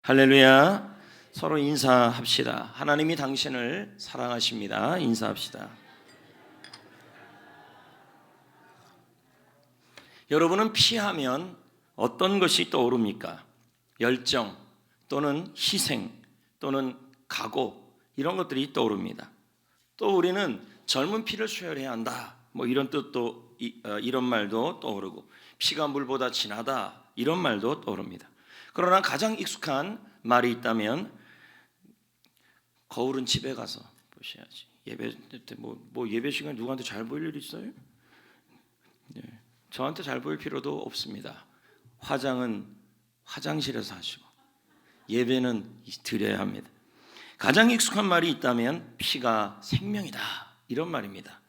할렐루야. 서로 인사합시다. 하나님이 당신을 사랑하십니다. 인사합시다. 여러분은 피하면 어떤 것이 떠오릅니까? 열정 또는 희생 또는 각오, 이런 것들이 떠오릅니다. 또 우리는 젊은 피를 수혈해야 한다, 이런 뜻도 이런 말도 떠오르고, 피가 물보다 진하다, 이런 말도 떠오릅니다. 그러나 가장 익숙한 말이 있다면, 거울은 집에 가서 보셔야지. 예배 때 예배 시간에 누구한테 잘 보일 일 있어요? 네. 저한테 잘 보일 필요도 없습니다. 화장은 화장실에서 하시고 예배는 드려야 합니다. 가장 익숙한 말이 있다면 피가 생명이다, 이런 말입니다.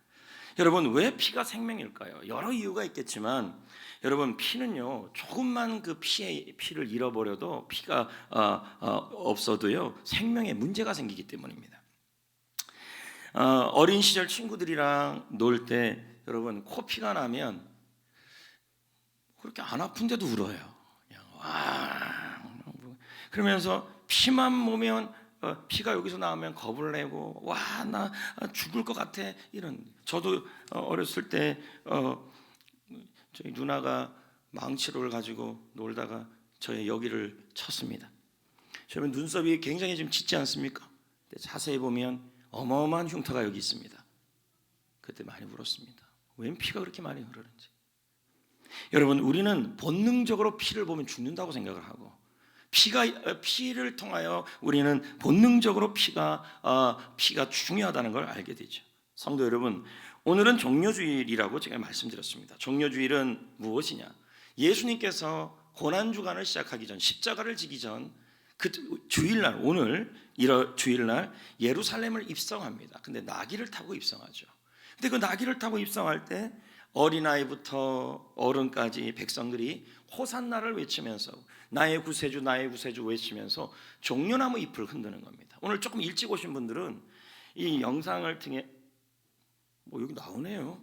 여러분, 왜 피가 생명일까요? 여러 이유가 있겠지만, 여러분, 피는요, 조금만 그 피를 잃어버려도, 피가 없어도요, 생명에 문제가 생기기 때문입니다. 어린 시절 친구들이랑 놀 때 여러분, 코피가 나면 그렇게 안 아픈데도 울어요. 그냥 와, 그러면서 피만 보면, 피가 여기서 나오면 겁을 내고, 와, 나 죽을 것 같아, 이런. 저도 어렸을 때 저희 누나가 망치를 가지고 놀다가 저의 여기를 쳤습니다. 저는 눈썹이 굉장히 좀 짙지 않습니까? 자세히 보면 어마어마한 흉터가 여기 있습니다. 그때 많이 울었습니다. 웬 피가 그렇게 많이 흐르는지. 여러분, 우리는 본능적으로 피를 보면 죽는다고 생각을 하고, 피를 통하여 우리는 본능적으로 피가 중요하다는 걸 알게 되죠. 성도 여러분, 오늘은 종려주일이라고 제가 말씀드렸습니다. 종려주일은 무엇이냐? 예수님께서 고난주간을 시작하기 전, 십자가를 지기 전 그 주일날, 오늘 주일날 예루살렘을 입성합니다. 근데 나귀를 타고 입성하죠. 근데 그 나귀를 타고 입성할 때 어린아이부터 어른까지 백성들이 호산나를 외치면서, 나의 구세주 나의 구세주 외치면서 종려나무 잎을 흔드는 겁니다. 오늘 조금 일찍 오신 분들은 이 영상을 통해 여기 나오네요.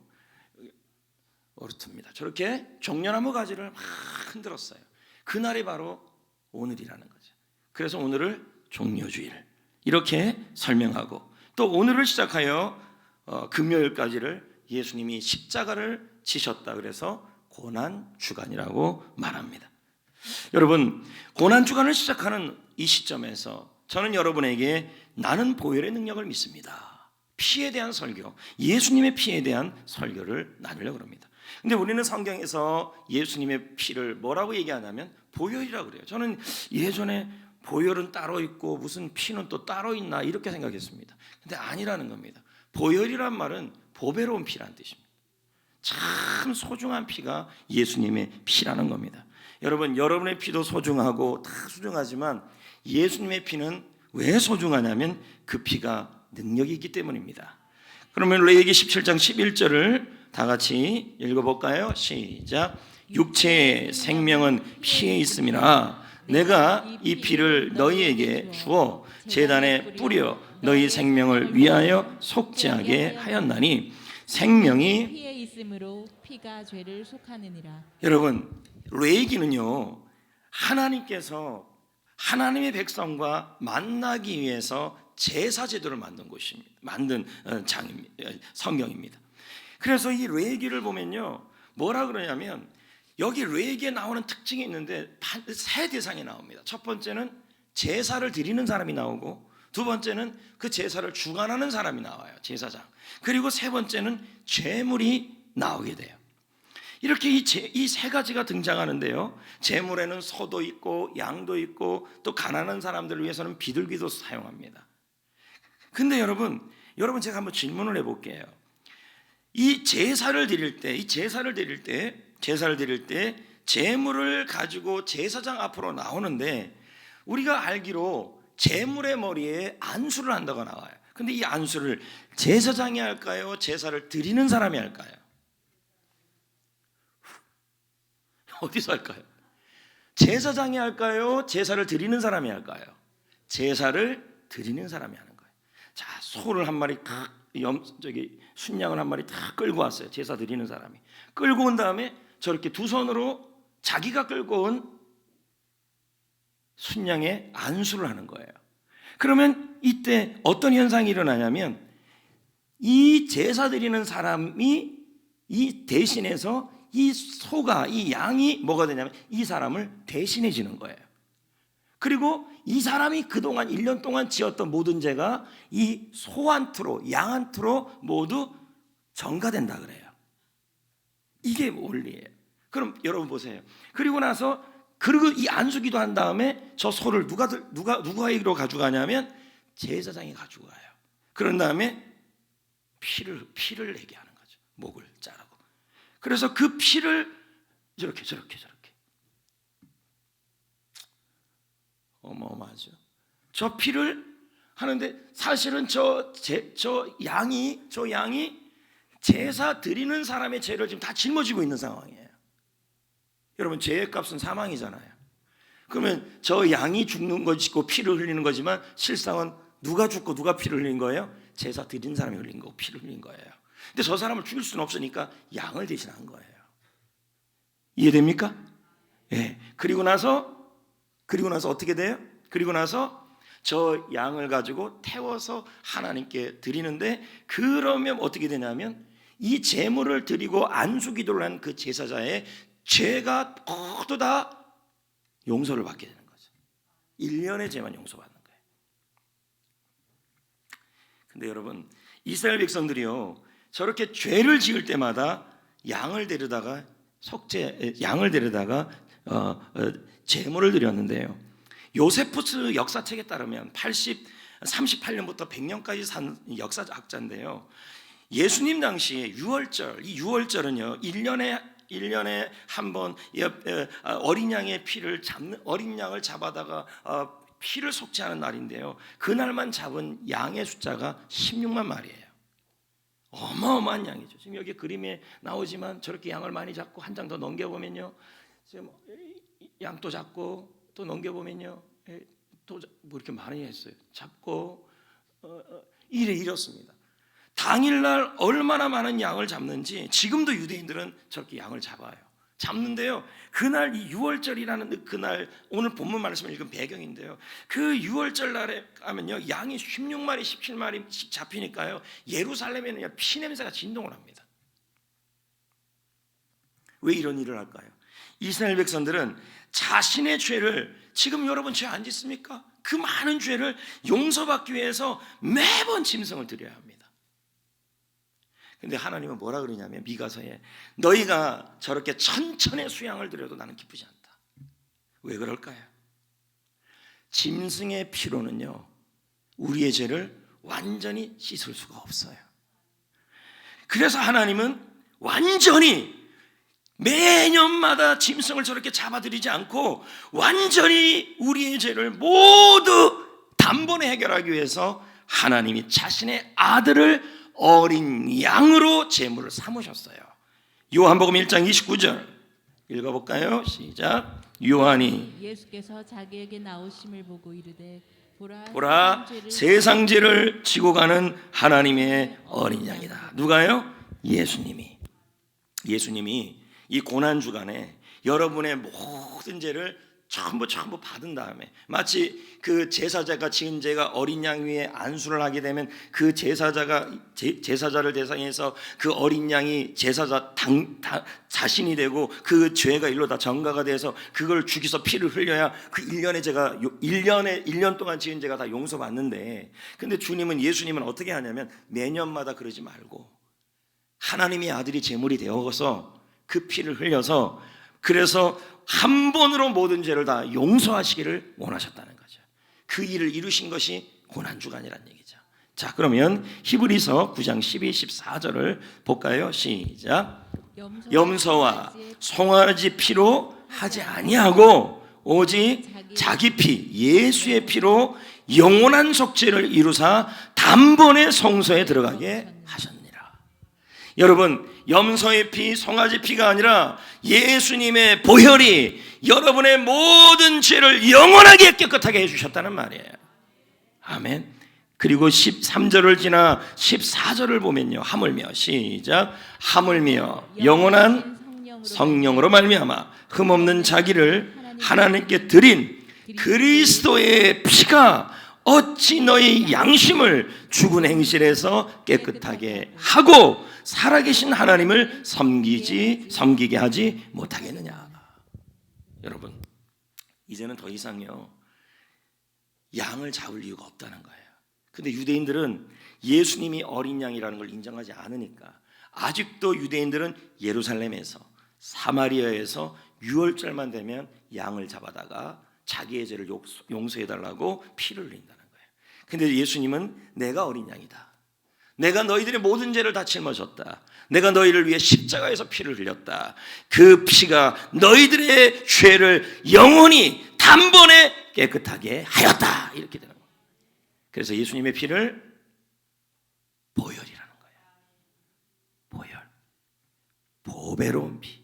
어렵습니다. 저렇게 종려나무 가지를 막 흔들었어요. 그날이 바로 오늘이라는 거죠. 그래서 오늘을 종려주일 이렇게 설명하고, 또 오늘을 시작하여 금요일까지를 예수님이 십자가를 지셨다 그래서 고난주간이라고 말합니다. 여러분, 고난주간을 시작하는 이 시점에서 저는 여러분에게 나는 보혈의 능력을 믿습니다, 피에 대한 설교, 예수님의 피에 대한 설교를 나누려고 합니다. 근데 우리는 성경에서 예수님의 피를 뭐라고 얘기하냐면 보혈이라고 그래요. 저는 예전에 보혈은 따로 있고 무슨 피는 또 따로 있나 이렇게 생각했습니다. 근데 아니라는 겁니다. 보혈이란 말은 보배로운 피라는 뜻입니다. 참 소중한 피가 예수님의 피라는 겁니다. 여러분, 여러분의 피도 소중하고 다 소중하지만 예수님의 피는 왜 소중하냐면 그 피가 능력이 있기 때문입니다. 그러면 레위기 17장 11절을 다 같이 읽어볼까요? 시작. 육체의 생명은 피에 있음이라 내가 이 피를 너희에게 주어 제단에 뿌려 너희 생명을 위하여 속죄하게 하였나니 생명이 피에 있으므로 피가 죄를 속하느니라. 여러분, 레위기는요, 하나님께서 하나님의 백성과 만나기 위해서 제사 제도를 만든 곳입니다. 만든 성경입니다. 그래서 이 레위기를 보면요, 뭐라 그러냐면 여기 레위기에 나오는 특징이 있는데 세 대상이 나옵니다. 첫 번째는 제사를 드리는 사람이 나오고, 두 번째는 그 제사를 주관하는 사람이 나와요, 제사장. 그리고 세 번째는 제물이 나오게 돼요. 이렇게 이 세 가지가 등장하는데요, 제물에는 소도 있고 양도 있고 또 가난한 사람들을 위해서는 비둘기도 사용합니다. 근데 여러분 제가 한번 질문을 해볼게요. 이 제사를 드릴 때 제물을 가지고 제사장 앞으로 나오는데, 우리가 알기로 제물의 머리에 안수를 한다고 나와요. 근데 이 안수를 제사장이 할까요? 제사를 드리는 사람이 할까요? 어디서 할까요? 제사장이 할까요? 제사를 드리는 사람이 할까요? 제사를 드리는 사람이 하는 거예요. 자, 소를 한 마리 순양을 한 마리 다 끌고 왔어요. 제사 드리는 사람이 끌고 온 다음에 저렇게 두 손으로 자기가 끌고 온 순양의 안수를 하는 거예요. 그러면 이때 어떤 현상이 일어나냐면 이 제사 드리는 사람이 이 대신해서 이 소가, 이 양이 뭐가 되냐면 이 사람을 대신해 주는 거예요. 그리고 이 사람이 그동안 1년 동안 지었던 모든 죄가 이 소 한 투로, 양 한 투로 모두 전가된다 그래요. 이게 원리예요. 그럼 여러분 보세요. 그리고 나서 이 안수기도 한 다음에 저 소를 누가에게로 가져가냐면 제사장이 가지고 가요. 그런 다음에 피를 내게 하는 거죠. 목을 자르고. 그래서 그 피를 저렇게 어마어마하죠. 저 피를 하는데 사실은 저 양이 제사 드리는 사람의 죄를 지금 다 짊어지고 있는 상황이에요. 여러분 죄의 값은 사망이잖아요. 그러면 저 양이 죽는 것이고 피를 흘리는 거지만 실상은 누가 죽고 누가 피를 흘린 거예요? 제사 드린 사람이 흘린 거고 피를 흘린 거예요. 근데 저 사람을 죽일 수는 없으니까 양을 대신한 거예요. 이해됩니까? 예. 그리고 나서 어떻게 돼요? 그리고 나서 저 양을 가지고 태워서 하나님께 드리는데 그러면 어떻게 되냐면 이 제물을 드리고 안수 기도를 한 그 제사자의 죄가 모두 다 용서를 받게 되는 거죠. 1년의 죄만 용서받는 거예요. 근데 여러분 이스라엘 백성들이요 저렇게 죄를 지을 때마다 양을 데려다가 제물을 드렸는데요. 요세푸스 역사책에 따르면 38년부터 100년까지 산 역사학자인데요. 예수님 당시에 유월절, 이 유월절은요 1년에 한 번 어린 양의 피를 어린 양을 잡아다가 피를 속죄하는 날인데요. 그날만 잡은 양의 숫자가 16만 마리예요. 어마어마한 양이죠. 지금 여기 그림에 나오지만 저렇게 양을 많이 잡고 한 장 더 넘겨보면요, 지금 양 또 잡고 또 넘겨보면요, 또 뭐 이렇게 많이 했어요. 잡고 이렇습니다. 당일날 얼마나 많은 양을 잡는지 지금도 유대인들은 저렇게 양을 잡는데요. 그날 이 유월절이라는 그날 오늘 본문 말씀을 읽은 배경인데요. 그 유월절 날에 가면요 양이 16마리 17마리씩 잡히니까요 예루살렘에는 피냄새가 진동을 합니다. 왜 이런 일을 할까요? 이스라엘 백성들은 자신의 죄를 지금 여러분 죄 안 짓습니까? 그 많은 죄를 용서받기 위해서 매번 짐승을 드려야 합니다. 근데 하나님은 뭐라 그러냐면 미가서에 너희가 저렇게 천천의 수양을 드려도 나는 기쁘지 않다. 왜 그럴까요? 짐승의 피로는요 우리의 죄를 완전히 씻을 수가 없어요. 그래서 하나님은 완전히 매년마다 짐승을 저렇게 잡아들이지 않고 완전히 우리의 죄를 모두 단번에 해결하기 위해서 하나님이 자신의 아들을 어린 양으로 제물을 삼으셨어요. 요한복음 1장 29절 읽어볼까요? 시작. 요한이 예수께서 자기에게 나오심을 보고 이르되 보라 세상 죄를 지고 가는 하나님의 어린 양이다. 누가요? 예수님이 이 고난 주간에 여러분의 모든 죄를 전부 받은 다음에 마치 그 제사자가 지은 죄가 어린 양 위에 안수를 하게 되면 그 제사자를 대상해서 그 어린 양이 제사자 자신이 되고 그 죄가 일로 다 전가가 돼서 그걸 죽여서 피를 흘려야 그 1년의 죄가 1년 동안 지은 죄가 다 용서받는데, 근데 예수님은 어떻게 하냐면 매년마다 그러지 말고 하나님의 아들이 제물이 되어서 그 피를 흘려서 그래서 한 번으로 모든 죄를 다 용서하시기를 원하셨다는 거죠. 그 일을 이루신 것이 고난주간이라는 얘기죠. 자, 그러면 히브리서 9장 12, 14절을 볼까요? 시작. 염소와 송아지 피로 하지 아니하고 오직 자기 피 예수의 피로 영원한 속죄를 이루사 단번에 성소에 들어가게 하셨느니라. 여러분, 염소의 피, 송아지 피가 아니라 예수님의 보혈이 여러분의 모든 죄를 영원하게 깨끗하게 해주셨다는 말이에요. 아멘. 그리고 13절을 지나 14절을 보면요, 하물며 시작. 하물며 영원한 성령으로 말미암아 흠없는 자기를 하나님께 드린 그리스도의 피가 어찌 너희 양심을 죽은 행실에서 깨끗하게 하고 살아계신 하나님을 섬기게 하지 못하겠느냐. 여러분, 이제는 더 이상요 양을 잡을 이유가 없다는 거예요. 근데 유대인들은 예수님이 어린 양이라는 걸 인정하지 않으니까 아직도 유대인들은 예루살렘에서 사마리아에서 유월절만 되면 양을 잡아다가 자기의 죄를 용서해달라고 피를 흘린다는 거예요. 근데 예수님은 내가 어린 양이다. 내가 너희들의 모든 죄를 다 짊어졌다. 내가 너희를 위해 십자가에서 피를 흘렸다. 그 피가 너희들의 죄를 영원히 단번에 깨끗하게 하였다. 이렇게 되는 거예요. 그래서 예수님의 피를 보혈이라는 거예요. 보혈, 보배로운 피.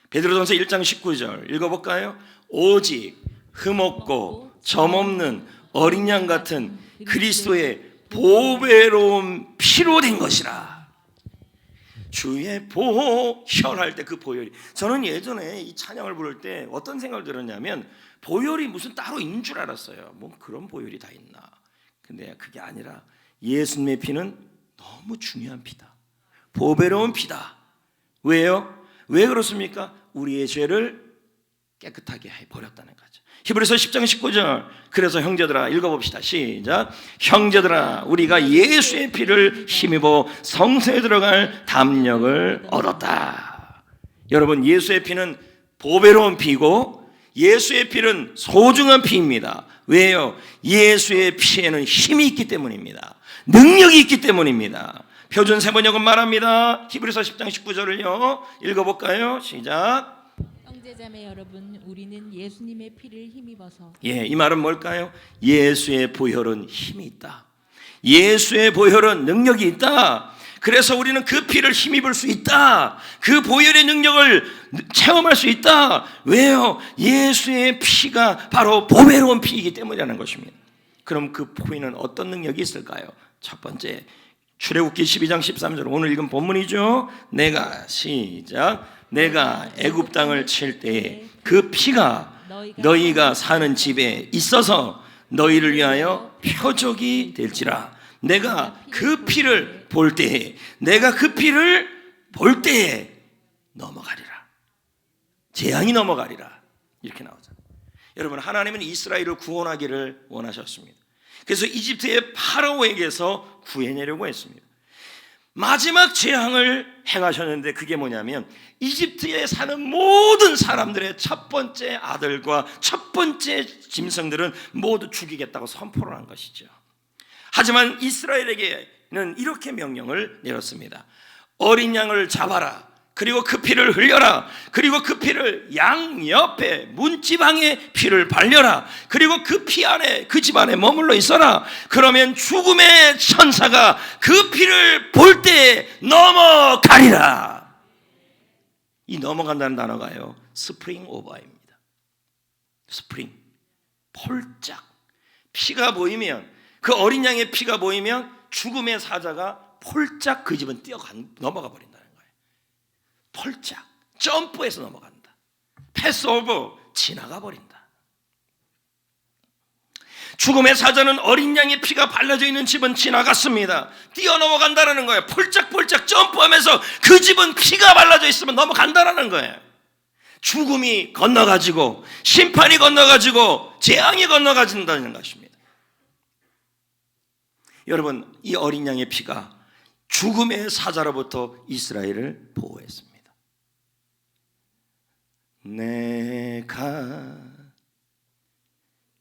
베드로전서 1장 19절 읽어볼까요? 오직 흠없고 점없는 어린 양 같은 그리스도의 보배로운 피로 된 것이라. 주의 보혈 할 때 그 보혈이, 저는 예전에 이 찬양을 부를 때 어떤 생각을 들었냐면 보혈이 무슨 따로 있는 줄 알았어요. 뭐 그런 보혈이 다 있나. 근데 그게 아니라 예수님의 피는 너무 중요한 피다. 보배로운 피다. 왜요? 왜 그렇습니까? 우리의 죄를 깨끗하게 해버렸다는 거죠. 히브리서 10장 19절. 그래서 형제들아, 읽어봅시다. 시작. 형제들아, 우리가 예수의 피를 힘입어 성소에 들어갈 담력을 얻었다. 여러분, 예수의 피는 보배로운 피고 예수의 피는 소중한 피입니다. 왜요? 예수의 피에는 힘이 있기 때문입니다. 능력이 있기 때문입니다. 표준 세번역은 말합니다. 히브리서 10장 19절을요 읽어볼까요? 시작. 형제자매 여러분, 우리는 예수님의 피를 힘입어서. 이 말은 뭘까요? 예수의 보혈은 힘이 있다. 예수의 보혈은 능력이 있다. 그래서 우리는 그 피를 힘입을 수 있다. 그 보혈의 능력을 체험할 수 있다. 왜요? 예수의 피가 바로 보배로운 피이기 때문이라는 것입니다. 그럼 그 피는 어떤 능력이 있을까요? 첫 번째, 출애굽기 12장 13절, 오늘 읽은 본문이죠. 내가 애굽 땅을 칠 때에 그 피가 너희가 사는 집에 있어서 너희를 위하여 표적이 될지라. 내가 그 피를 볼 때에 넘어가리라. 재앙이 넘어가리라. 이렇게 나오잖아요. 여러분, 하나님은 이스라엘을 구원하기를 원하셨습니다. 그래서 이집트의 파라오에게서 구해내려고 했습니다. 마지막 재앙을 행하셨는데 그게 뭐냐면 이집트에 사는 모든 사람들의 첫 번째 아들과 첫 번째 짐승들은 모두 죽이겠다고 선포를 한 것이죠. 하지만 이스라엘에게는 이렇게 명령을 내렸습니다. 어린 양을 잡아라. 그리고 그 피를 흘려라. 그리고 그 피를 양 옆에 문지방에 피를 발려라. 그리고 그 피 안에, 그 집 안에 머물러 있어라. 그러면 죽음의 천사가 그 피를 볼 때 넘어가리라. 이 넘어간다는 단어가요, 스프링 오버입니다. 스프링, 폴짝. 피가 보이면, 그 어린 양의 피가 보이면 죽음의 사자가 폴짝 그 집은 넘어가 버린다는 거예요. 폴짝, 점프해서 넘어간다. 패스오버, 지나가 버린다. 죽음의 사자는 어린 양의 피가 발라져 있는 집은 지나갔습니다. 뛰어넘어간다는 거예요. 폴짝폴짝 점프하면서 그 집은 피가 발라져 있으면 넘어간다는 거예요. 죽음이 건너가지고, 심판이 건너가지고, 재앙이 건너가진다는 것입니다. 여러분, 이 어린 양의 피가 죽음의 사자로부터 이스라엘을 보호했습니다. 내가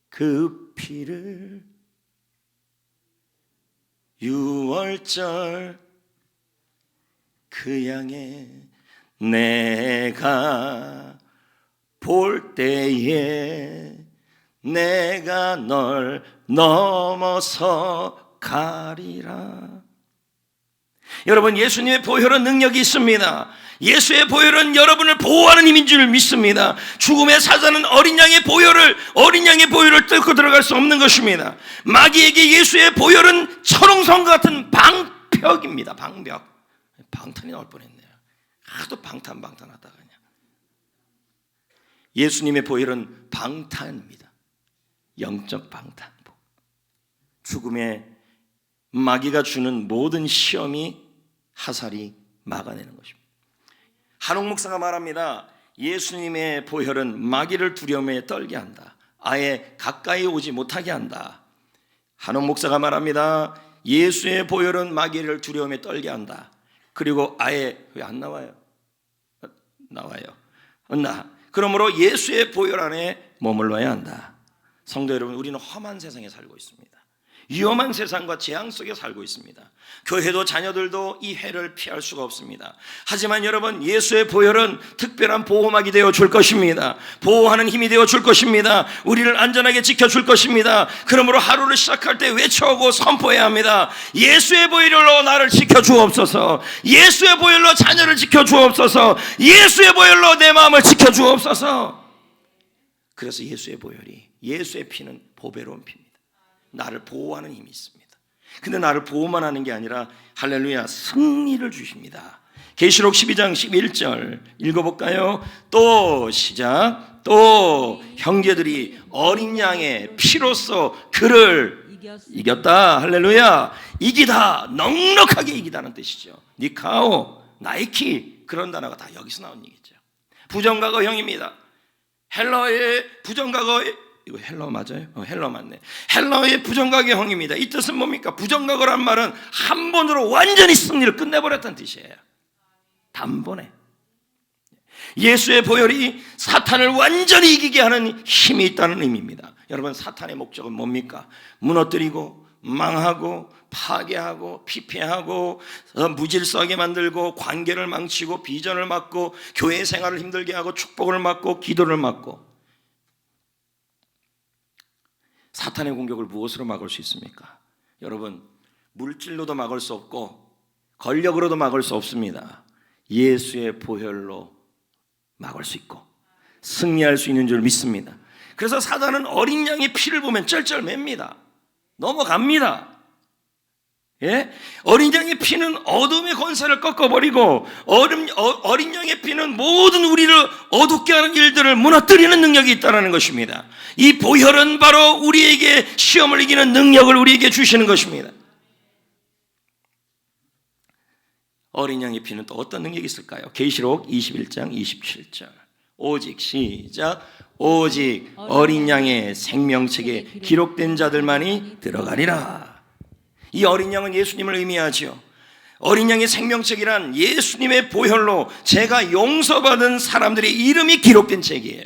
그 피를 유월절 그 양에 내가 볼 때에 내가 널 넘어서 가리라. 여러분, 예수님의 보혈은 능력이 있습니다. 예수의 보혈은 여러분을 보호하는 힘인 줄 믿습니다. 죽음의 사자는 어린 양의 보혈을 뚫고 들어갈 수 없는 것입니다. 마귀에게 예수의 보혈은 철옹성 같은 방벽입니다. 방벽. 방탄이 나올 뻔했네요. 하도 방탄하다가 그냥. 예수님의 보혈은 방탄입니다. 영적 방탄복. 죽음의 마귀가 주는 모든 시험이 하살이 막아내는 것입니다. 한옥 목사가 말합니다. 예수님의 보혈은 마귀를 두려움에 떨게 한다. 아예 가까이 오지 못하게 한다. 한옥 목사가 말합니다. 예수의 보혈은 마귀를 두려움에 떨게 한다. 그리고 아예 왜 안 나와요? 나와요. 그러므로 예수의 보혈 안에 머물러야 한다. 성도 여러분, 우리는 험한 세상에 살고 있습니다. 위험한 세상과 재앙 속에 살고 있습니다. 교회도 자녀들도 이 해를 피할 수가 없습니다. 하지만 여러분, 예수의 보혈은 특별한 보호막이 되어 줄 것입니다. 보호하는 힘이 되어 줄 것입니다. 우리를 안전하게 지켜줄 것입니다. 그러므로 하루를 시작할 때 외쳐오고 선포해야 합니다. 예수의 보혈로 나를 지켜주옵소서. 예수의 보혈로 자녀를 지켜주옵소서. 예수의 보혈로 내 마음을 지켜주옵소서. 그래서 예수의 보혈이, 예수의 피는 보배로운 피입니다. 나를 보호하는 힘이 있습니다. 근데 나를 보호만 하는 게 아니라 할렐루야, 승리를 주십니다. 계시록 12장 11절 읽어볼까요? 또 시작. 또 형제들이 어린 양의 피로써 그를 이겼다. 할렐루야. 이기다, 넉넉하게 이기다는 뜻이죠. 니카오, 나이키, 그런 단어가 다 여기서 나온 얘기죠. 부정과거형입니다. 헬러의 부정과거, 이거 헬러 맞아요? 헬러 맞네. 헬러의 부정과거형입니다. 이 뜻은 뭡니까? 부정과거란 말은 한 번으로 완전히 승리를 끝내버렸다는 뜻이에요. 단번에. 예수의 보혈이 사탄을 완전히 이기게 하는 힘이 있다는 의미입니다. 여러분, 사탄의 목적은 뭡니까? 무너뜨리고 망하고 파괴하고 피폐하고 무질서하게 만들고 관계를 망치고 비전을 막고 교회 생활을 힘들게 하고 축복을 막고 기도를 막고. 사탄의 공격을 무엇으로 막을 수 있습니까? 여러분, 물질로도 막을 수 없고 권력으로도 막을 수 없습니다. 예수의 보혈로 막을 수 있고 승리할 수 있는 줄 믿습니다. 그래서 사단은 어린 양의 피를 보면 쩔쩔맵니다. 넘어갑니다. 예? 어린 양의 피는 어둠의 권세를 꺾어버리고 어린 양의 피는 모든 우리를 어둡게 하는 일들을 무너뜨리는 능력이 있다는 것입니다. 이 보혈은 바로 우리에게 시험을 이기는 능력을 우리에게 주시는 것입니다. 어린 양의 피는 또 어떤 능력이 있을까요? 계시록 21장 27절. 오직 시작. 오직 어린 양의 생명책에 기록된 자들만이 들어가리라. 이 어린 양은 예수님을 의미하지요. 어린 양의 생명책이란 예수님의 보혈로 제가 용서받은 사람들의 이름이 기록된 책이에요.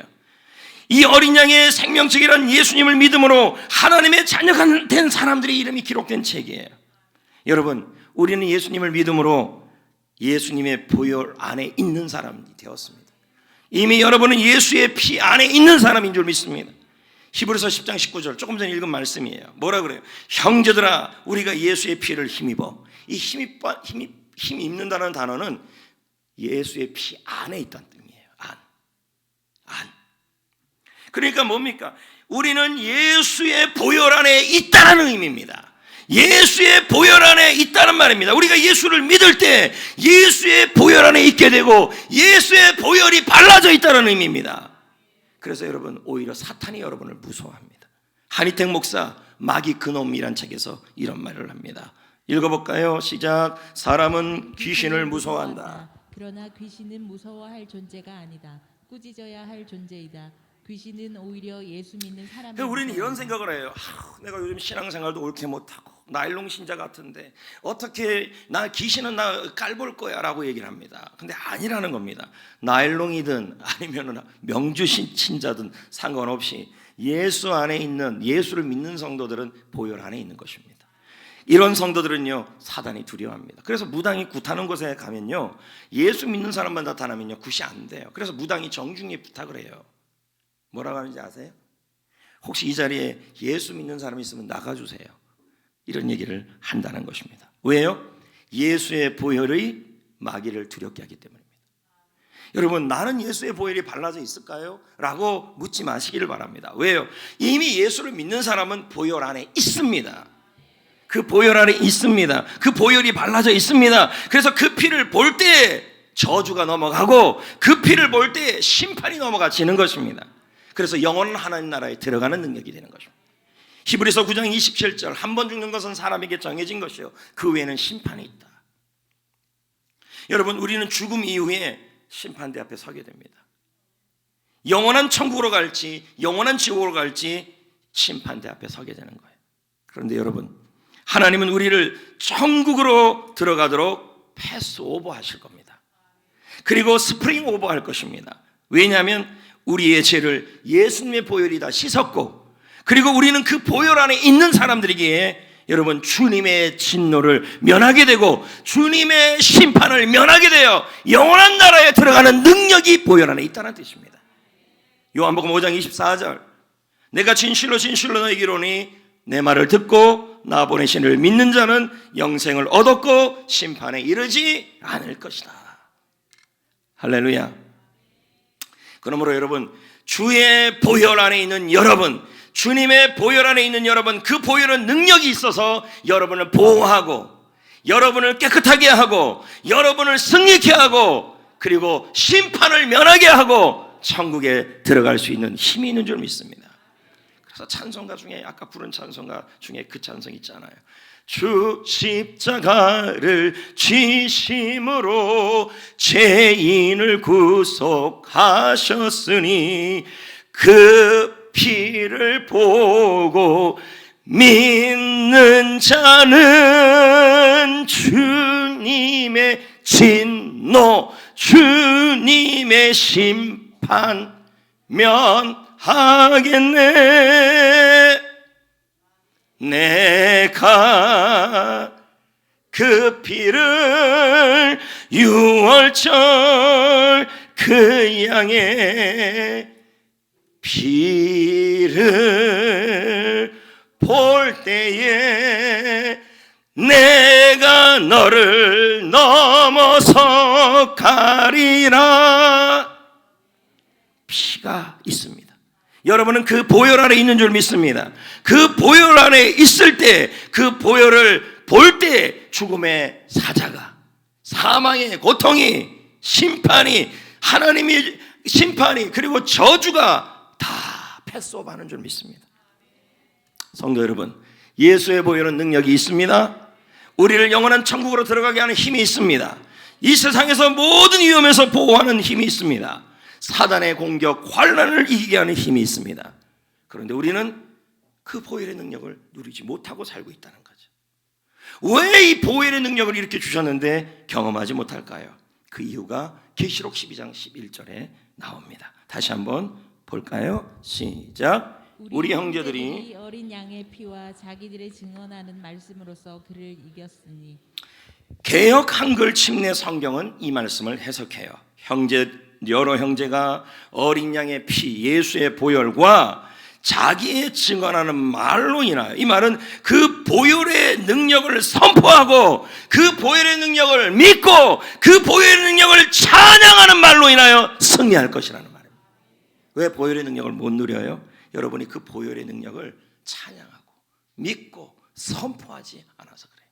이 어린 양의 생명책이란 예수님을 믿음으로 하나님의 자녀가 된 사람들의 이름이 기록된 책이에요. 여러분, 우리는 예수님을 믿음으로 예수님의 보혈 안에 있는 사람이 되었습니다. 이미 여러분은 예수의 피 안에 있는 사람인 줄 믿습니다. 히브리서 10장 19절 조금 전에 읽은 말씀이에요. 뭐라 그래요? 형제들아, 우리가 예수의 피를 힘입어. 이 힘입는다는 단어는 예수의 피 안에 있다는 뜻이에요. 안. 그러니까 뭡니까? 우리는 예수의 보혈 안에 있다는 의미입니다. 예수의 보혈 안에 있다는 말입니다. 우리가 예수를 믿을 때 예수의 보혈 안에 있게 되고 예수의 보혈이 발라져 있다는 의미입니다. 그래서 여러분, 오히려 사탄이 여러분을 무서워합니다. 한희택 목사 마귀 그놈이란 책에서 이런 말을 합니다. 읽어볼까요? 시작. 사람은 귀신을 무서워한다. 그러나 귀신은 무서워할 존재가 아니다. 꾸짖어야 할 존재이다. 귀신은 오히려 예수 믿는 사람을. 우리는 이런 생각을 해요. 내가 요즘 신앙생활도 옳게 못하고 나일론 신자 같은데 어떻게 귀신은 나 깔볼 거야 라고 얘기를 합니다. 근데 아니라는 겁니다. 나일론이든 아니면 명주 신자든 상관없이 예수 안에 있는, 예수를 믿는 성도들은 보혈 안에 있는 것입니다. 이런 성도들은요, 사단이 두려워합니다. 그래서 무당이 굿하는 곳에 가면요, 예수 믿는 사람만 나타나면요 굿이 안 돼요. 그래서 무당이 정중히 부탁을 해요. 뭐라고 하는지 아세요? 혹시 이 자리에 예수 믿는 사람이 있으면 나가주세요. 이런 얘기를 한다는 것입니다. 왜요? 예수의 보혈의 마귀를 두렵게 하기 때문입니다. 여러분, 나는 예수의 보혈이 발라져 있을까요? 라고 묻지 마시기를 바랍니다. 왜요? 이미 예수를 믿는 사람은 보혈 안에 있습니다. 그 보혈 안에 있습니다. 그 보혈이 발라져 있습니다. 그래서 그 피를 볼 때 저주가 넘어가고 그 피를 볼 때 심판이 넘어가지는 것입니다. 그래서 영원한 하나님 나라에 들어가는 능력이 되는 것입니다. 히브리서 9장 27절 한 번 죽는 것은 사람에게 정해진 것이요 그 외에는 심판이 있다. 여러분, 우리는 죽음 이후에 심판대 앞에 서게 됩니다. 영원한 천국으로 갈지 영원한 지옥으로 갈지 심판대 앞에 서게 되는 거예요. 그런데 여러분, 하나님은 우리를 천국으로 들어가도록 패스오버 하실 겁니다. 그리고 스프링 오버 할 것입니다. 왜냐하면 우리의 죄를 예수님의 보혈이 다 씻었고, 그리고 우리는 그 보혈 안에 있는 사람들이기에 여러분, 주님의 진노를 면하게 되고 주님의 심판을 면하게 되어 영원한 나라에 들어가는 능력이 보혈 안에 있다는 뜻입니다. 요한복음 5장 24절 내가 진실로 진실로 너희에게 이르노니 내 말을 듣고 나 보내신 이를 믿는 자는 영생을 얻었고 심판에 이르지 않을 것이다. 할렐루야. 그러므로 여러분, 주의 보혈 안에 있는 여러분, 주님의 보혈 안에 있는 여러분, 그 보혈은 능력이 있어서 여러분을 보호하고 여러분을 깨끗하게 하고 여러분을 승리케 하고 그리고 심판을 면하게 하고 천국에 들어갈 수 있는 힘이 있는 줄 믿습니다. 그래서 찬송가 중에 아까 부른 찬송가 중에 그 찬송 있잖아요. 주 십자가를 지심으로 죄인을 구속하셨으니 그 피를 보고 믿는 자는 주님의 진노, 주님의 심판 면하겠네. 내가 그 피를 유월절 그 양의 피를 볼 때에 내가 너를 넘어서 가리라. 피가 있습니다. 여러분은 그 보혈 안에 있는 줄 믿습니다. 그 보혈 안에 있을 때, 그 보혈을 볼 때 죽음의 사자가, 사망의 고통이, 심판이, 하나님의 심판이, 그리고 저주가 다 패스오버하는 줄 믿습니다. 성도 여러분, 예수의 보혈은 능력이 있습니다. 우리를 영원한 천국으로 들어가게 하는 힘이 있습니다. 이 세상에서 모든 위험에서 보호하는 힘이 있습니다. 사단의 공격, 환난을 이기게 하는 힘이 있습니다. 그런데 우리는 그 보혈의 능력을 누리지 못하고 살고 있다는 거죠. 왜 이 보혈의 능력을 이렇게 주셨는데 경험하지 못할까요? 그 이유가 계시록 12장 11절에 나옵니다. 다시 한번 볼까요? 시작. 우리 형제들이 어린 양의 피와 자기들의 증언하는 말씀으로써 그를 이겼으니. 개역 한글 침례 성경은 이 말씀을 해석해요. 여러 형제가 어린 양의 피, 예수의 보혈과 자기의 증언하는 말로 인하여, 이 말은 그 보혈의 능력을 선포하고 그 보혈의 능력을 믿고 그 보혈의 능력을 찬양하는 말로 인하여 승리할 것이라는 말입니다. 왜 보혈의 능력을 못 누려요? 여러분이 그 보혈의 능력을 찬양하고 믿고 선포하지 않아서 그래요.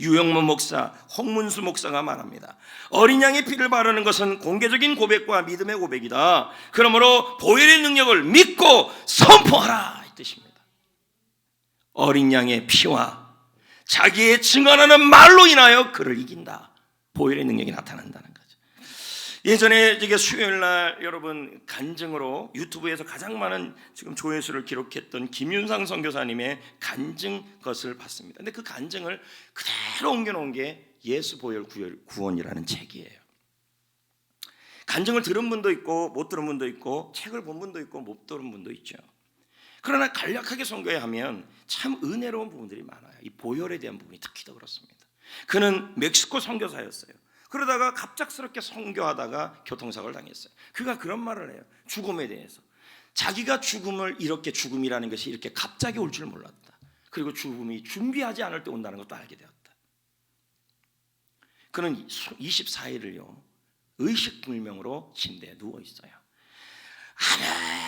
유영문 목사, 홍문수 목사가 말합니다. 어린 양의 피를 바르는 것은 공개적인 고백과 믿음의 고백이다. 그러므로 보혈의 능력을 믿고 선포하라, 이 뜻입니다. 어린 양의 피와 자기의 증언하는 말로 인하여 그를 이긴다. 보혈의 능력이 나타난다는 거죠. 예전에 이게 수요일날 여러분 간증으로 유튜브에서 가장 많은 지금 조회수를 기록했던 김윤상 선교사님의 간증 것을 봤습니다. 근데 그 간증을 그대로 옮겨놓은 게 예수 보혈 구원이라는 책이에요. 간증을 들은 분도 있고 못 들은 분도 있고 책을 본 분도 있고 못 들은 분도 있죠. 그러나 간략하게 선교해 하면 참 은혜로운 부분들이 많아요. 이 보혈에 대한 부분이 특히 더 그렇습니다. 그는 멕시코 선교사였어요. 그러다가 갑작스럽게 선교하다가 교통사고를 당했어요. 그가 그런 말을 해요. 죽음에 대해서. 자기가 죽음을 이렇게, 죽음이라는 것이 이렇게 갑자기 올 줄 몰랐다. 그리고 죽음이 준비하지 않을 때 온다는 것도 알게 되었다. 그는 24일을요 의식불명으로 침대에 누워 있어요.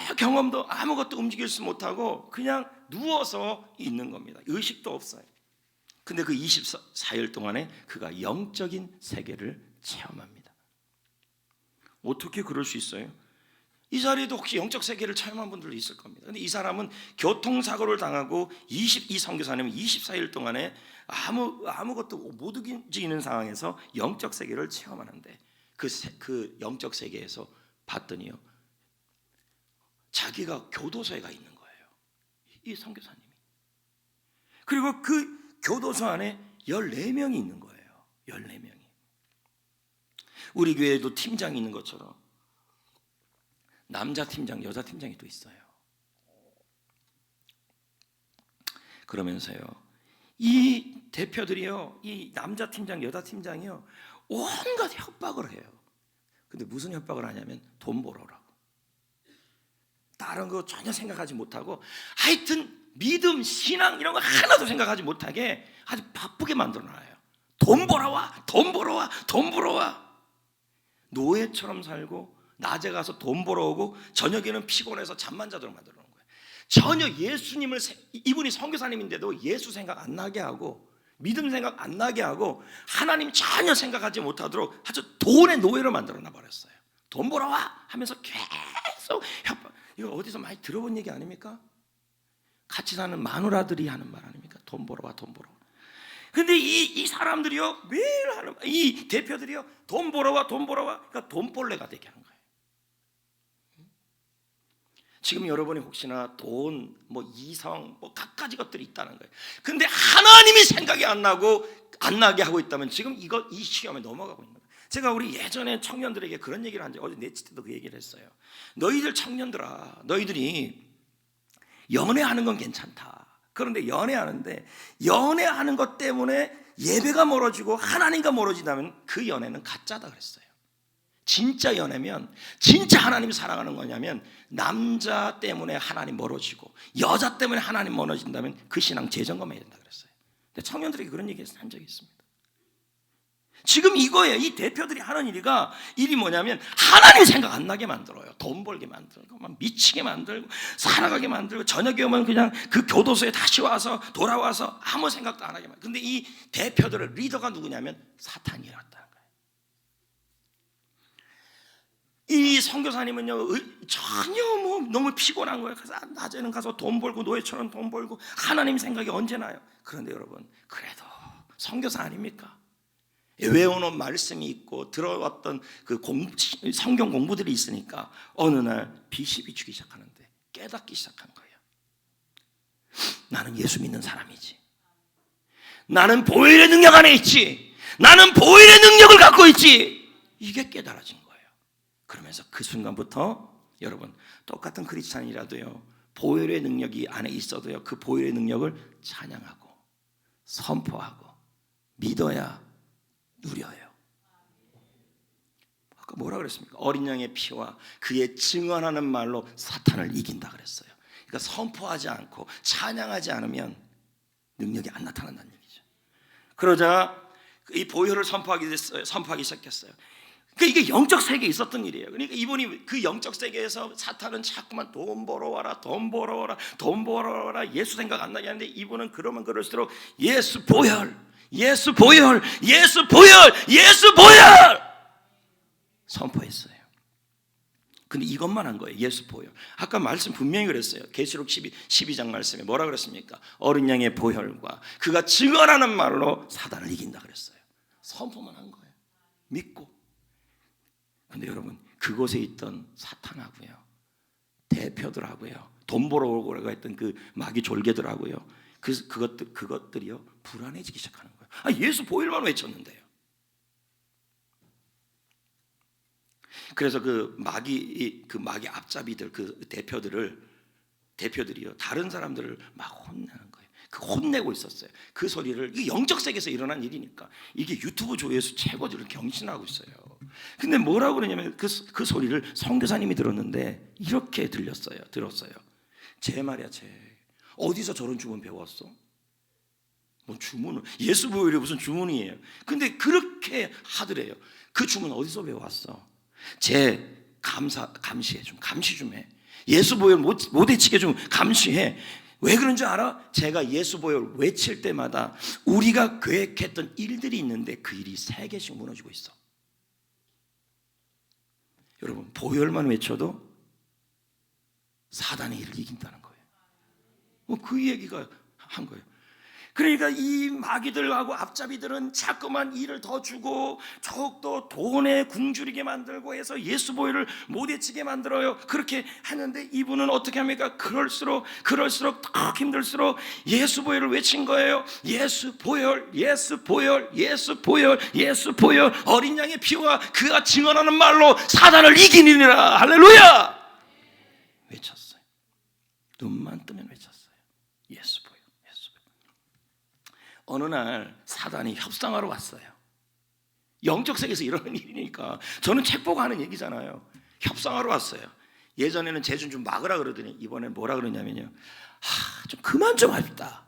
아무 경험도 아무것도 움직일 수 못하고 그냥 누워서 있는 겁니다. 의식도 없어요. 근데 그 24일 동안에 그가 영적인 세계를 체험합니다. 어떻게 그럴 수 있어요? 이 자리에도 혹시 영적 세계를 체험한 분들도 있을 겁니다. 근데 이 사람은 교통사고를 당하고 이 선교사님은 24일 동안에 아무것도 못 움직이는 상황에서 영적 세계를 체험하는데 그 영적 세계에서 봤더니요, 자기가 교도소에 가 있는 거예요, 이 선교사님이. 그리고 그 교도소 안에 14명이 있는 거예요. 14명이. 우리 교회에도 팀장이 있는 것처럼 남자 팀장, 여자 팀장이 또 있어요. 그러면서요, 이 대표들이요, 이 남자 팀장, 여자 팀장이요, 온갖 협박을 해요. 근데 무슨 협박을 하냐면 돈 벌어라고. 다른 거 전혀 생각하지 못하고, 하여튼 믿음, 신앙 이런 거 하나도 생각하지 못하게 아주 바쁘게 만들어놔요. 돈 벌어와, 돈 벌어와, 돈 벌어와. 노예처럼 살고 낮에 가서 돈 벌어오고 저녁에는 피곤해서 잠만 자도록 만들어 놓은 거예요. 전혀 예수님을, 이분이 선교사님인데도 예수 생각 안 나게 하고 믿음 생각 안 나게 하고 하나님 전혀 생각하지 못하도록 아주 돈의 노예로 만들어 놔 버렸어요. 돈 벌어와 하면서 계속 협박. 이거 어디서 많이 들어본 얘기 아닙니까? 같이 사는 마누라들이 하는 말 아닙니까? 돈 벌어와, 돈 벌어와. 근데 이 사람들이요, 매일 하는, 이 대표들이요, 돈 벌어와, 돈 벌어와. 그러니까 돈벌레가 되게 하는 거예요. 지금 여러분이 혹시나 돈, 이성, 갖가지 것들이 있다는 거예요. 근데 하나님이 생각이 안 나게 하고 있다면 지금 이 시험에 넘어가고 있는 거예요. 제가 우리 예전에 청년들에게 그런 얘기를 한 적이, 어제 네치 때도 그 얘기를 했어요. 너희들 청년들아, 너희들이 연애하는 건 괜찮다. 그런데 연애하는 것 때문에 예배가 멀어지고 하나님과 멀어지다면 그 연애는 가짜다 그랬어요. 진짜 연애면, 진짜 하나님 사랑하는 거냐면 남자 때문에 하나님 멀어지고 여자 때문에 하나님 멀어진다면 그 신앙 재점검해야 된다 그랬어요. 근데 청년들에게 그런 얘기 한 적이 있습니다. 지금 이거예요. 이 대표들이 하는 일이 뭐냐면 하나님 생각 안 나게 만들어요. 돈 벌게 만들고 막 미치게 만들고 살아가게 만들고 저녁에 오면 그냥 그 교도소에 다시 와서 돌아와서 아무 생각도 안 하게 만들고. 근데 이 대표들의 리더가 누구냐면 사탄이었다는 거예요. 이 선교사님은요, 전혀 너무 피곤한 거예요. 그래서 낮에는 가서 돈 벌고 노예처럼 돈 벌고 하나님 생각이 언제 나요? 그런데 여러분, 그래도 선교사 아닙니까? 외워놓은 말씀이 있고 들어왔던 그 성경 공부들이 있으니까 어느 날 빛이 비추기 시작하는데 깨닫기 시작한 거예요. 나는 예수 믿는 사람이지. 나는 보혈의 능력 안에 있지. 나는 보혈의 능력을 갖고 있지. 이게 깨달아진 거예요. 그러면서 그 순간부터 여러분, 똑같은 크리스찬이라도요, 보혈의 능력이 안에 있어도요, 그 보혈의 능력을 찬양하고 선포하고 믿어야 누려요. 아까 뭐라 그랬습니까? 어린 양의 피와 그의 증언하는 말로 사탄을 이긴다 그랬어요. 그러니까 선포하지 않고 찬양하지 않으면 능력이 안 나타난다는 얘기죠. 그러자 이 보혈을 선포하기 시작했어요. 그러니까 이게 영적 세계에 있었던 일이에요. 그러니까 이분이 그 영적 세계에서 사탄은 자꾸만 돈 벌어와라, 돈 벌어와라, 돈 벌어와라, 예수 생각 안 나게 하는데 이분은 그러면 그럴수록 예수 보혈, 예수 보혈, 예수 보혈, 예수 보혈 선포했어요. 근데 이것만 한 거예요. 예수 보혈. 아까 말씀 분명히 그랬어요. 계시록 12장 말씀에 뭐라 그랬습니까? 어린 양의 보혈과 그가 증언하는 말로 사단을 이긴다 그랬어요. 선포만 한 거예요. 믿고. 근데 여러분, 그곳에 있던 사탄하고요, 대표들하고요, 돈 벌어오라고 했던 그 마귀 졸개들하고요, 그것들이요 불안해지기 시작하는 거예요. 예수 보혈만 외쳤는데요. 그래서 그 마귀 앞잡이들, 그 대표들이요 다른 사람들을 막 혼내는 거예요. 혼내고 있었어요. 그 소리를, 이게 영적 세계에서 일어난 일이니까 이게 유튜브 조회수 최고들을 경신하고 있어요. 근데 뭐라고 그러냐면 그 소리를 선교사님이 들었는데 이렇게 들었어요. 쟤 말이야, 쟤 어디서 저런 주문 배웠어? 뭐 주문을, 예수 보혈이 무슨 주문이에요? 근데 그렇게 하더래요. 그 주문 어디서 배웠어? 쟤 감시해 좀, 감시 좀 해. 예수 보혈 못 외치게 좀 감시해. 왜 그런 줄 알아? 제가 예수 보혈 외칠 때마다 우리가 계획했던 일들이 있는데 그 일이 3개씩 무너지고 있어. 여러분, 보혈만 외쳐도 사단의 일을 이긴다는 거예요. 그 얘기가 한 거예요. 그러니까 이 마귀들하고 앞잡이들은 자꾸만 일을 더 주고 더욱더 돈에 굶주리게 만들고 해서 예수 보혈을 못 외치게 만들어요. 그렇게 하는데 이분은 어떻게 합니까? 그럴수록 더 힘들수록 예수 보혈을 외친 거예요. 예수 보혈, 예수 보혈, 예수 보혈, 예수 보혈. 어린 양의 피와 그가 증언하는 말로 사단을 이기니라. 할렐루야. 외쳤어요. 눈만 뜨면 외쳤어요. 예수 보혈. 어느 날 사단이 협상하러 왔어요. 영적 세계에서 이러는 일이니까 저는 책 보고 하는 얘기잖아요. 협상하러 왔어요. 예전에는 쟤 좀 막으라 그러더니 이번엔 뭐라 그러냐면요, 좀 그만 좀 합시다.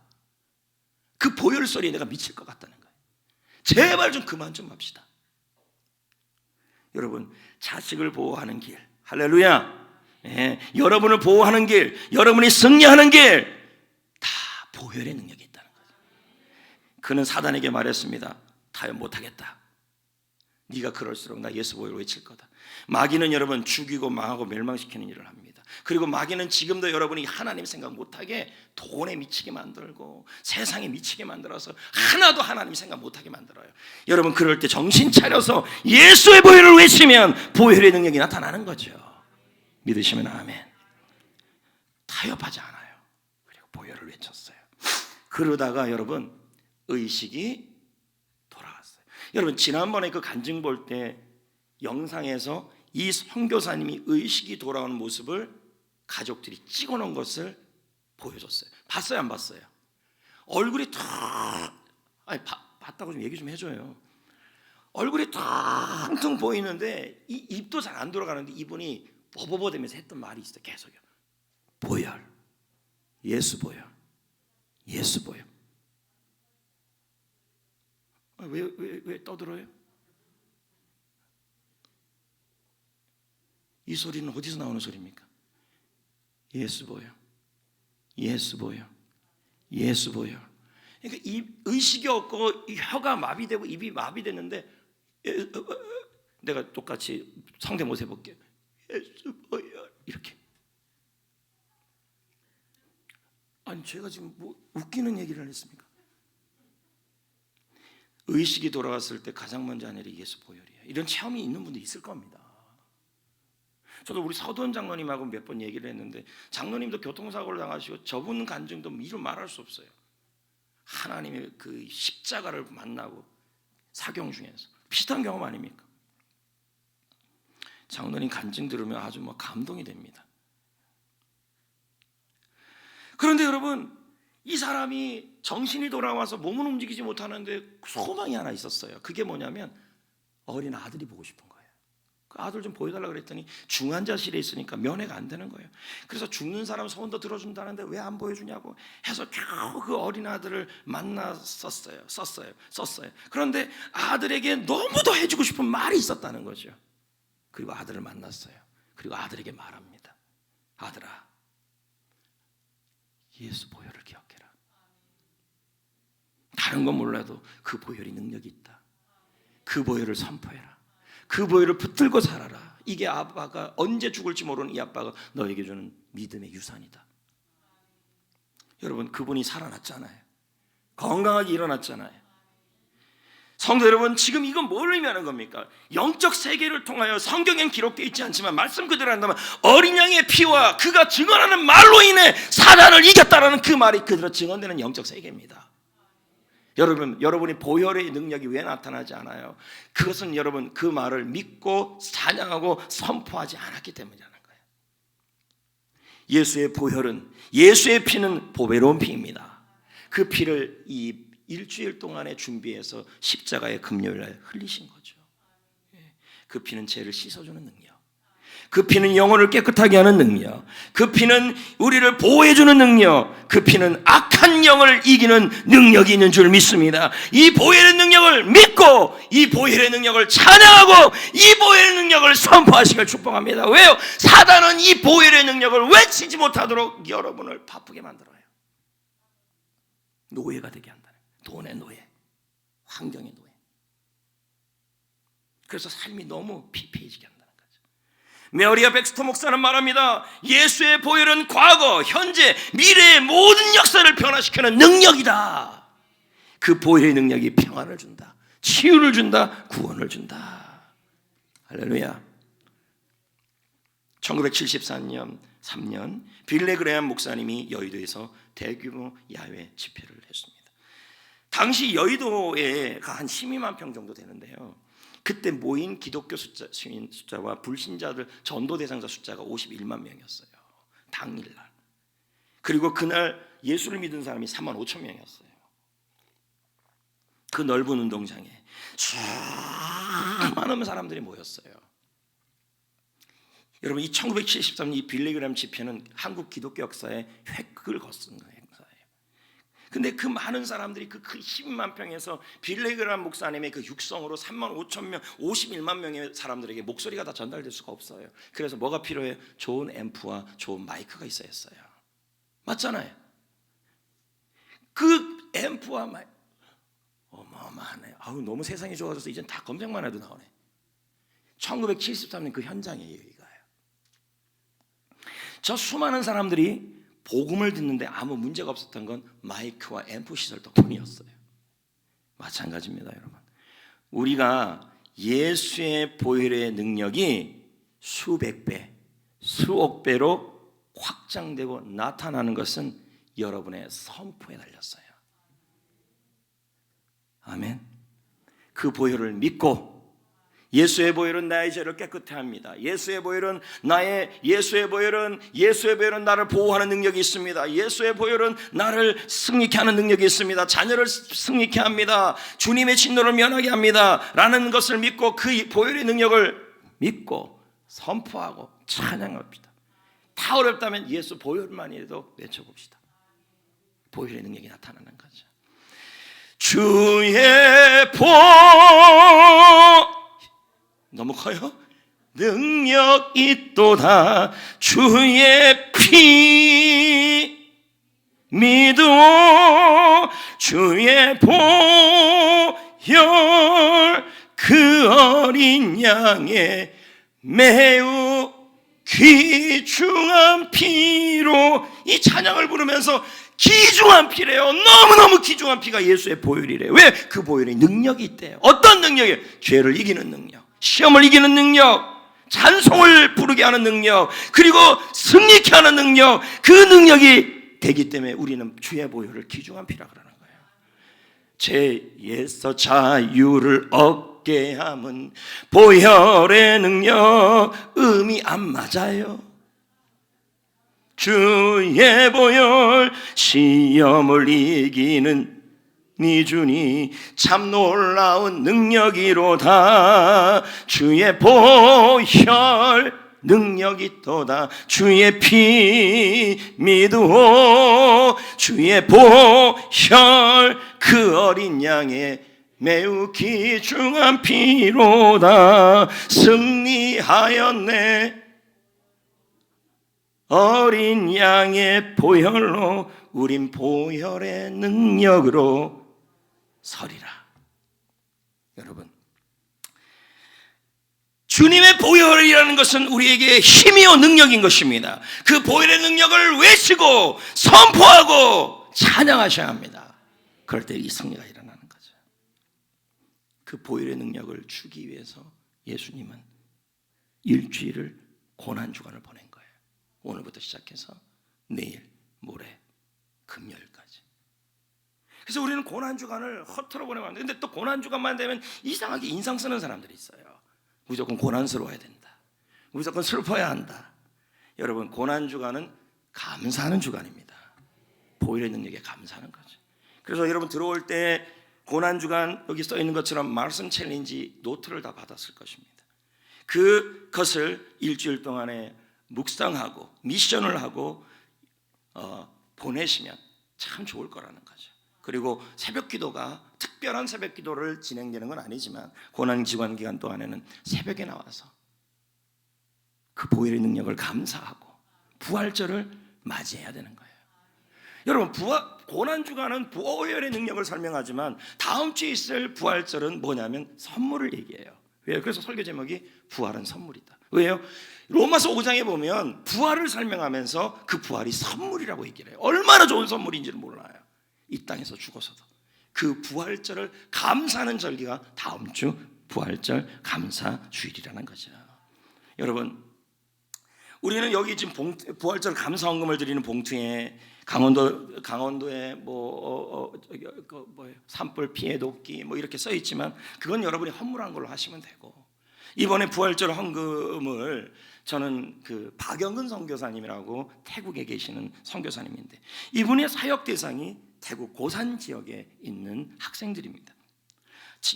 그 보혈 소리에 내가 미칠 것 같다는 거예요. 제발 좀 그만 좀 합시다. 여러분, 자식을 보호하는 길, 할렐루야. 여러분을 보호하는 길, 여러분이 승리하는 길, 다 보혈의 능력이 있다는 거예요. 그는 사단에게 말했습니다. 타협 못하겠다. 네가 그럴수록 나 예수 보혈을 외칠 거다. 마귀는 여러분 죽이고 망하고 멸망시키는 일을 합니다. 그리고 마귀는 지금도 여러분이 하나님 생각 못하게 돈에 미치게 만들고 세상에 미치게 만들어서 하나도 하나님 생각 못하게 만들어요. 여러분, 그럴 때 정신 차려서 예수의 보혈을 외치면 보혈의 능력이 나타나는 거죠. 믿으시면 아멘. 타협하지 않아요. 그리고 보혈을 외쳤어요. 그러다가 여러분 의식이 돌아왔어요. 여러분, 지난번에 그 간증 볼 때 영상에서 이 선교사님이 의식이 돌아오는 모습을 가족들이 찍어놓은 것을 보여줬어요. 봤어요, 안 봤어요? 얼굴이 탁, 봤다고 좀 얘기 좀 해줘요. 얼굴이 텅텅 보이는데 이 입도 잘 안 돌아가는데 이분이 버버버대면서 했던 말이 있어요. 계속요. 보혈, 예수 보혈, 예수 보혈. 왜 떠들어요? 이 소리는 어디서 나오는 소리입니까? 예수 보혈, 예수 보혈, 예수 보혈. 그러니까 이 의식이 없고 혀가 마비되고 입이 마비됐는데 내가 똑같이 성대모사 해볼게요. 예수 보혈 이렇게. 아니 제가 지금 뭐 웃기는 얘기를 했습니까? 의식이 돌아왔을 때 가장 먼저 하는 일이 예수 보혈이에요. 이런 체험이 있는 분도 있을 겁니다. 저도 우리 서도원 장로님하고 몇 번 얘기를 했는데 장로님도 교통사고를 당하시고 저분 간증도 이루 말할 수 없어요. 하나님의 그 십자가를 만나고 사경 중에서 비슷한 경험 아닙니까? 장로님 간증 들으면 아주 감동이 됩니다. 그런데 여러분, 이 사람이 정신이 돌아와서 몸은 움직이지 못하는데 소망이 하나 있었어요. 그게 뭐냐면 어린 아들이 보고 싶은 거예요. 그 아들 좀 보여달라고 그랬더니 중환자실에 있으니까 면회가 안 되는 거예요. 그래서 죽는 사람 소원도 들어준다는데 왜 안 보여주냐고 해서 겨우 그 어린 아들을 만났었어요. 썼어요. 그런데 아들에게 너무도 해주고 싶은 말이 있었다는 거죠. 그리고 아들을 만났어요. 그리고 아들에게 말합니다. 아들아, 예수 보혈을 기억해라. 다른 건 몰라도 그 보혈이 능력이 있다. 그 보혈을 선포해라. 그 보혈을 붙들고 살아라. 이게 아빠가 언제 죽을지 모르는 이 아빠가 너에게 주는 믿음의 유산이다. 여러분, 그분이 살아났잖아요. 건강하게 일어났잖아요. 성도 여러분, 지금 이건 뭘 의미하는 겁니까? 영적 세계를 통하여 성경엔 기록되어 있지 않지만 말씀 그대로 한다면 어린 양의 피와 그가 증언하는 말로 인해 사단을 이겼다라는 그 말이 그대로 증언되는 영적 세계입니다. 여러분, 여러분이 보혈의 능력이 왜 나타나지 않아요? 그것은 여러분 그 말을 믿고 찬양하고 선포하지 않았기 때문이라는 거예요. 예수의 보혈은, 예수의 피는 보배로운 피입니다. 그 피를 이 일주일 동안에 준비해서 십자가의 금요일날 흘리신 거죠. 그 피는 죄를 씻어주는 능력, 그 피는 영혼을 깨끗하게 하는 능력, 그 피는 우리를 보호해주는 능력, 그 피는 악한 영을 이기는 능력이 있는 줄 믿습니다. 이 보혈의 능력을 믿고 이 보혈의 능력을 찬양하고 이 보혈의 능력을 선포하시길 축복합니다. 왜요? 사단은 이 보혈의 능력을 외치지 못하도록 여러분을 바쁘게 만들어요. 노예가 되게 한다는 거예요. 돈의 노예, 환경의 노예. 그래서 삶이 너무 피폐해지게 한다는 거죠. 메어리아 백스터 목사는 말합니다. 예수의 보혈은 과거, 현재, 미래의 모든 역사를 변화시키는 능력이다. 그 보혈의 능력이 평안을 준다, 치유를 준다, 구원을 준다. 할렐루야. 1974년 3년 빌레 그레엄 목사님이 여의도에서 대규모 야외 집회를 했습니다. 당시 여의도에가 한 12만 평 정도 되는데요, 그때 모인 기독교 시민 숫자와 불신자들 전도 대상자 숫자가 51만 명이었어요, 당일날. 그리고 그날 예수를 믿은 사람이 3만 5천 명이었어요. 그 넓은 운동장에 수많은 사람들이 모였어요. 여러분, 이 1973년 이 빌리 그레엄 집회는 한국 기독교 역사에 획을 걷은 행사예요. 근데 그 많은 사람들이 그 12만 평에서 빌리 그레엄 목사님의 그 육성으로 3만 5천 명, 51만 명의 사람들에게 목소리가 다 전달될 수가 없어요. 그래서 뭐가 필요해요? 좋은 앰프와 좋은 마이크가 있어야 했어요. 맞잖아요. 그 앰프와 마이크 어마어마하네. 아우, 너무 세상이 좋아져서 이젠 다 검색만 해도 나오네. 1973년 그 현장이에요, 여기가요. 저 수많은 사람들이 복음을 듣는데 아무 문제가 없었던 건 마이크와 앰프 시설 덕분이었어요. 마찬가지입니다, 여러분. 우리가 예수의 보혈의 능력이 수백 배, 수억 배로 확장되고 나타나는 것은 여러분의 선포에 달렸어요. 아멘. 그 보혈을 믿고, 예수의 보혈은 나의 죄를 깨끗해 합니다. 예수의 보혈은 나를 보호하는 능력이 있습니다. 예수의 보혈은 나를 승리케 하는 능력이 있습니다. 자녀를 승리케 합니다. 주님의 진노를 면하게 합니다. 라는 것을 믿고, 그 보혈의 능력을 믿고 선포하고 찬양합시다. 다 어렵다면 예수 보혈만이라도 외쳐봅시다. 보혈의 능력이 나타나는 거죠. 주의 너무 커요? 능력 있도다. 주의 피 믿어. 주의 보혈 그 어린 양의 매우 귀중한 피로. 이 찬양을 부르면서 귀중한 피래요. 너무너무 귀중한 피가 예수의 보혈이래요. 왜? 그 보혈에 능력이 있대요. 어떤 능력이에요? 죄를 이기는 능력, 시험을 이기는 능력, 찬송을 부르게 하는 능력, 그리고 승리케 하는 능력. 그 능력이 되기 때문에 우리는 주의 보혈을 귀중한 피라 그러는 거예요. 죄에서 자유를 얻게 함은 보혈의 능력. 음이 안 맞아요. 주의 보혈 시험을 이기는 니 주니 참 놀라운 능력이로다. 주의 보혈 능력 있도다. 주의 피 믿으오. 주의 보혈 그 어린 양의 매우 귀중한 피로다. 승리하였네. 어린 양의 보혈로 우린 보혈의 능력으로 서리라. 여러분, 주님의 보혈이라는 것은 우리에게 힘이요 능력인 것입니다. 그 보혈의 능력을 외치고 선포하고 찬양하셔야 합니다. 그럴 때 이 승리가 일어나는 거죠. 그 보혈의 능력을 주기 위해서 예수님은 일주일을 고난주간을 보낸 거예요. 오늘부터 시작해서 내일, 모레, 금요일까지. 그래서 우리는 고난주간을 허투루 보내면 안 돼. 근데 또 고난주간만 되면 이상하게 인상 쓰는 사람들이 있어요. 무조건 고난스러워야 된다. 무조건 슬퍼야 한다. 여러분, 고난주간은 감사하는 주간입니다. 보혈의 능력에 감사하는 거죠. 그래서 여러분 들어올 때 고난주간 여기 써 있는 것처럼 말씀 챌린지 노트를 다 받았을 것입니다. 그것을 일주일 동안에 묵상하고 미션을 하고 보내시면 참 좋을 거라는 거죠. 그리고 새벽 기도가 특별한 새벽 기도를 진행되는 건 아니지만 고난주간 기간 동안에는 새벽에 나와서 그 보혈의 능력을 감사하고 부활절을 맞이해야 되는 거예요. 여러분, 고난주간은 보혈의 능력을 설명하지만 다음 주에 있을 부활절은 뭐냐면 선물을 얘기해요. 왜요? 그래서 설교 제목이 부활은 선물이다. 왜요? 로마서 5장에 보면 부활을 설명하면서 그 부활이 선물이라고 얘기를 해요. 얼마나 좋은 선물인지를 몰라요. 이 땅에서 죽어서도. 그 부활절을 감사하는 절기가 다음 주 부활절 감사 주일이라는 거죠. 여러분, 우리는 여기 지금 부활절 감사 헌금을 드리는 봉투에 강원도에 산불 피해 돕기 이렇게 써 있지만 그건 여러분이 헌물한 걸로 하시면 되고, 이번에 부활절 헌금을 저는 그 박영근 선교사님이라고 태국에 계시는 선교사님인데, 이분의 사역 대상이 태국 고산 지역에 있는 학생들입니다.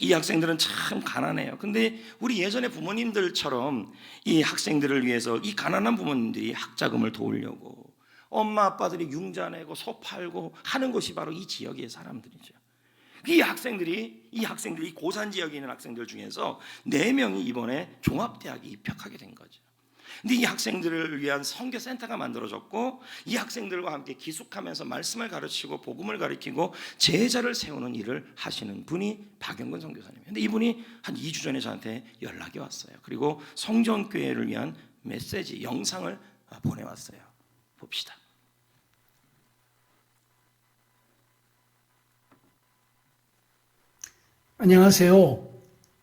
이 학생들은 참 가난해요. 근데 우리 예전에 부모님들처럼 이 학생들을 위해서 이 가난한 부모님들이 학자금을 도우려고 엄마 아빠들이 융자 내고 소 팔고 하는 곳이 바로 이 지역의 사람들이죠. 이 학생들이 고산 지역에 있는 학생들 중에서 4명이 이번에 종합대학에 입학하게 된 거죠. 근데 이 학생들을 위한 선교센터가 만들어졌고, 이 학생들과 함께 기숙하면서 말씀을 가르치고 복음을 가르치고 제자를 세우는 일을 하시는 분이 박영근 선교사님이에요. 근데 이분이 한 2주 전에 저한테 연락이 왔어요. 그리고 성전교회를 위한 메시지 영상을 보내왔어요. 봅시다. 안녕하세요.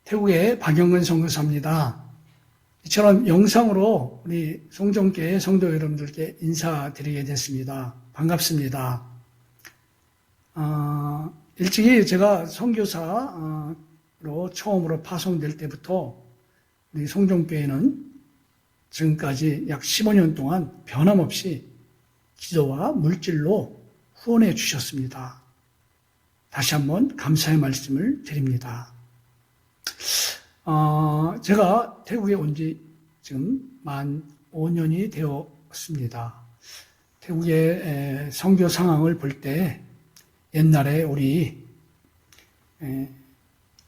태국의 박영근 선교사입니다. 이처럼 영상으로 우리 송정교회 성도 여러분들께 인사드리게 됐습니다. 반갑습니다. 일찍이 제가 선교사로 처음으로 파송될 때부터 우리 송정교회는 지금까지 약 15년 동안 변함없이 기도와 물질로 후원해 주셨습니다. 다시 한번 감사의 말씀을 드립니다. 제가 태국에 온 지 지금 만 5년이 되었습니다. 태국의 선교 상황을 볼 때 옛날에 우리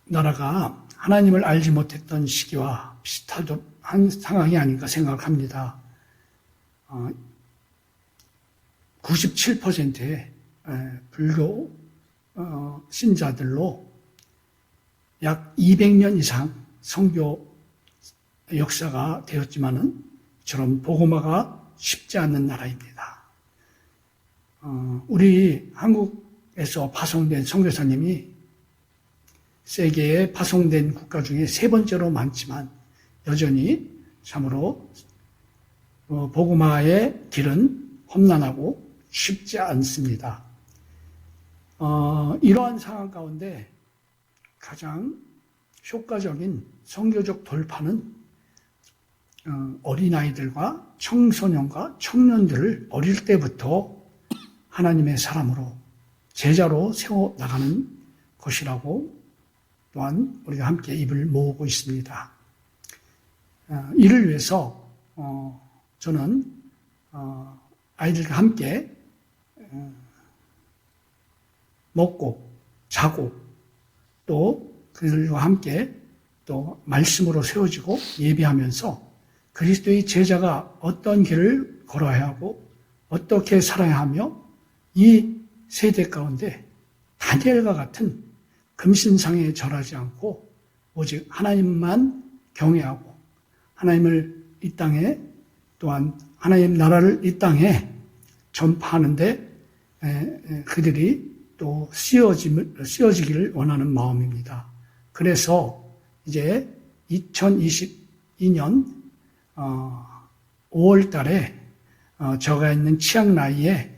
나라가 하나님을 알지 못했던 시기와 비슷한 상황이 아닌가 생각합니다. 97%의 불교 신자들로 약 200년 이상 선교 역사가 되었지만은 이처럼 복음화가 쉽지 않는 나라입니다. 우리 한국에서 파송된 선교사님이 세계에 파송된 국가 중에 3번째로 많지만 여전히 참으로 복음화의 길은 험난하고 쉽지 않습니다. 이러한 상황 가운데 가장 효과적인 선교적 돌파는 어린아이들과 청소년과 청년들을 어릴 때부터 하나님의 사람으로 제자로 세워나가는 것이라고 또한 우리가 함께 입을 모으고 있습니다. 이를 위해서 저는 아이들과 함께 먹고 자고 또 그들과 함께 또 말씀으로 세워지고 예배하면서 그리스도의 제자가 어떤 길을 걸어야 하고 어떻게 살아야 하며 이 세대 가운데 다니엘과 같은 금신상에 절하지 않고 오직 하나님만 경외하고 하나님을 이 땅에 또한 하나님 나라를 이 땅에 전파하는데 그들이 또 쓰여지기를 원하는 마음입니다. 그래서 이제 2022년 5월 달에 저가 있는 치앙라이에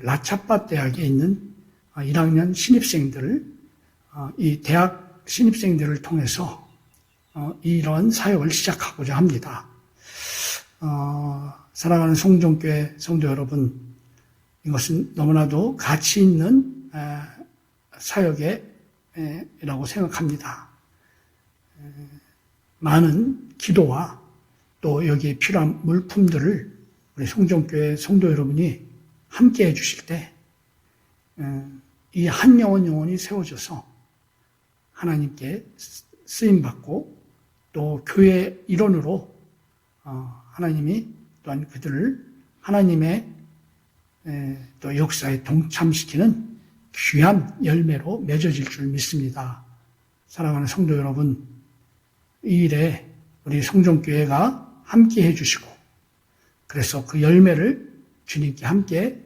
라차파 대학에 있는 1학년 신입생들을 이 대학 신입생들을 통해서 이런 사역을 시작하고자 합니다. 사랑하는 송정교회 성도 여러분, 이것은 너무나도 가치 있는 사역이라고 생각합니다. 많은 기도와 또 여기에 필요한 물품들을 우리 송정교회 성도 여러분이 함께 해주실 때 이 한 영혼이 세워져서 하나님께 쓰임받고 또 교회 일원으로 하나님이 또한 그들을 하나님의 또 역사에 동참시키는 귀한 열매로 맺어질 줄 믿습니다. 사랑하는 성도 여러분, 이 일에 우리 성종교회가 함께 해주시고 그래서 그 열매를 주님께 함께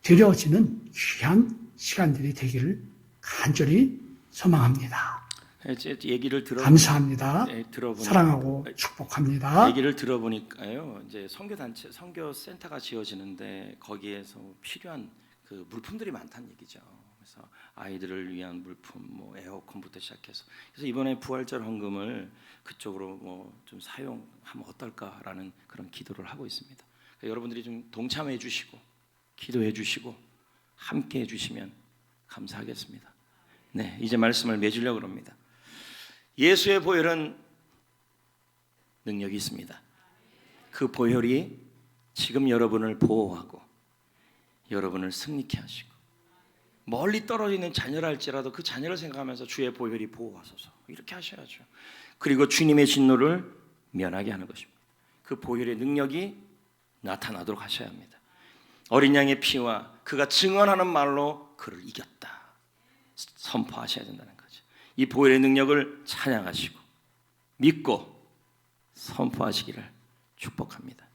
드려지는 귀한 시간들이 되기를 간절히 소망합니다. 이제 얘기를 감사합니다. 들어보니까 사랑하고 축복합니다. 얘기를 들어보니까요. 이제 선교단체, 선교센터가 지어지는데 거기에서 필요한 그 물품들이 많다는 얘기죠. 그래서 아이들을 위한 물품, 뭐 에어컨부터 시작해서 그래서 이번에 부활절 헌금을 그쪽으로 뭐 좀 사용하면 어떨까라는 그런 기도를 하고 있습니다. 그러니까 여러분들이 좀 동참해 주시고 기도해 주시고 함께 해 주시면 감사하겠습니다. 네, 이제 말씀을 맺으려고 합니다. 예수의 보혈은 능력이 있습니다. 그 보혈이 지금 여러분을 보호하고 여러분을 승리케 하시고 멀리 떨어져 있는 자녀라 할지라도 그 자녀를 생각하면서 주의 보혈이 보호하소서 이렇게 하셔야죠. 그리고 주님의 진노를 면하게 하는 것입니다. 그 보혈의 능력이 나타나도록 하셔야 합니다. 어린 양의 피와 그가 증언하는 말로 그를 이겼다 선포하셔야 된다는 거죠. 이 보혈의 능력을 찬양하시고 믿고 선포하시기를 축복합니다.